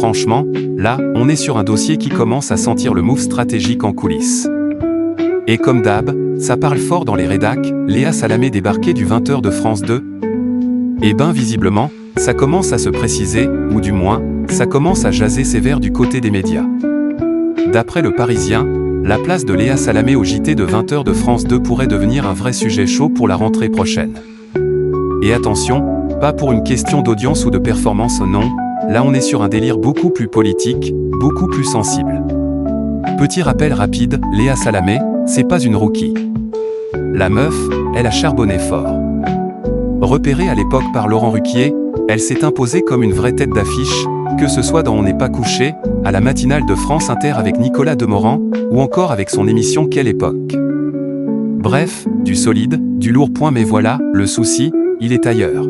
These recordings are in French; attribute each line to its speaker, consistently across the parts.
Speaker 1: franchement, là, on est sur un dossier qui commence à sentir le move stratégique en coulisses. Et comme d'hab, ça parle fort dans les rédacs, Léa Salamé débarquée du 20h de France 2. Et ben visiblement, ça commence à se préciser, ou du moins, ça commence à jaser sévère du côté des médias. D'après Le Parisien, la place de Léa Salamé au JT de 20h de France 2 pourrait devenir un vrai sujet chaud pour la rentrée prochaine. Et attention, pas pour une question d'audience ou de performance, non, là on est sur un délire beaucoup plus politique, beaucoup plus sensible. Petit rappel rapide, Léa Salamé, c'est pas une rookie. La meuf, elle a charbonné fort. Repérée à l'époque par Laurent Ruquier, elle s'est imposée comme une vraie tête d'affiche, que ce soit dans On n'est pas couché, à la matinale de France Inter avec Nicolas Demorand, ou encore avec son émission Quelle époque. Bref, du solide, du lourd point, mais voilà, le souci, il est ailleurs.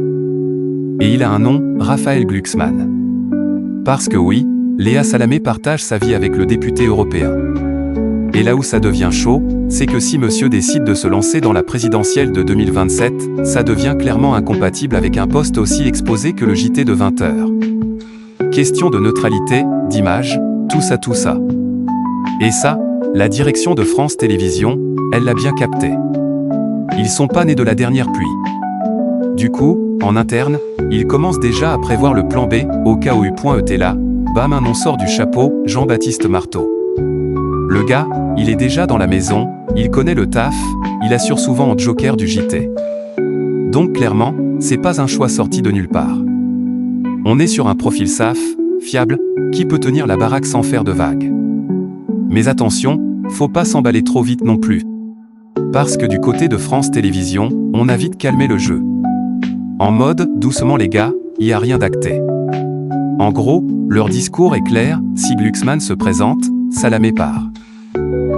Speaker 1: Et il a un nom, Raphaël Glucksmann. Parce que oui, Léa Salamé partage sa vie avec le député européen. Et là où ça devient chaud, c'est que si monsieur décide de se lancer dans la présidentielle de 2027, ça devient clairement incompatible avec un poste aussi exposé que le JT de 20h. Question de neutralité, d'image, tout ça. Et ça, la direction de France Télévisions, elle l'a bien capté. Ils sont pas nés de la dernière pluie. Du coup, en interne, ils commencent déjà à prévoir le plan B, au cas où U.ET là, bam, un nom sort du chapeau, Jean-Baptiste Marteau. Le gars, il est déjà dans la maison, il connaît le taf, il assure souvent en joker du JT. Donc clairement, c'est pas un choix sorti de nulle part. On est sur un profil safe, fiable, qui peut tenir la baraque sans faire de vagues. Mais attention, faut pas s'emballer trop vite non plus. Parce que du côté de France Télévisions, on a vite calmé le jeu. En mode, doucement les gars, y a rien d'acté. En gros, leur discours est clair, si Glucksmann se présente, Salamé part.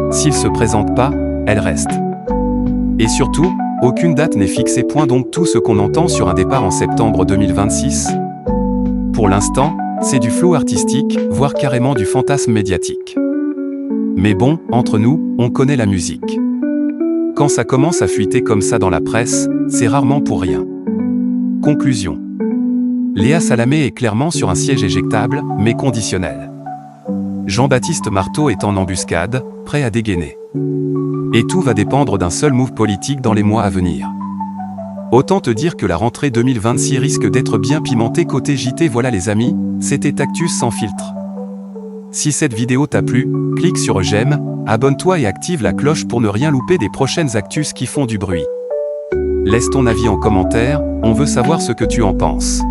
Speaker 1: S'il se présente pas, elle reste. Et surtout, aucune date n'est fixée. Donc tout ce qu'on entend sur un départ en septembre 2026, pour l'instant, c'est du flou artistique, voire carrément du fantasme médiatique. Mais bon, entre nous, on connaît la musique. Quand ça commence à fuiter comme ça dans la presse, c'est rarement pour rien. Conclusion. Léa Salamé est clairement sur un siège éjectable, mais conditionnel. Jean-Baptiste Marteau est en embuscade, prêt à dégainer. Et tout va dépendre d'un seul move politique dans les mois à venir. Autant te dire que la rentrée 2026 risque d'être bien pimentée côté JT. Voilà les amis, c'était Actus sans filtre. Si cette vidéo t'a plu, clique sur j'aime, abonne-toi et active la cloche pour ne rien louper des prochaines actus qui font du bruit. Laisse ton avis en commentaire, on veut savoir ce que tu en penses.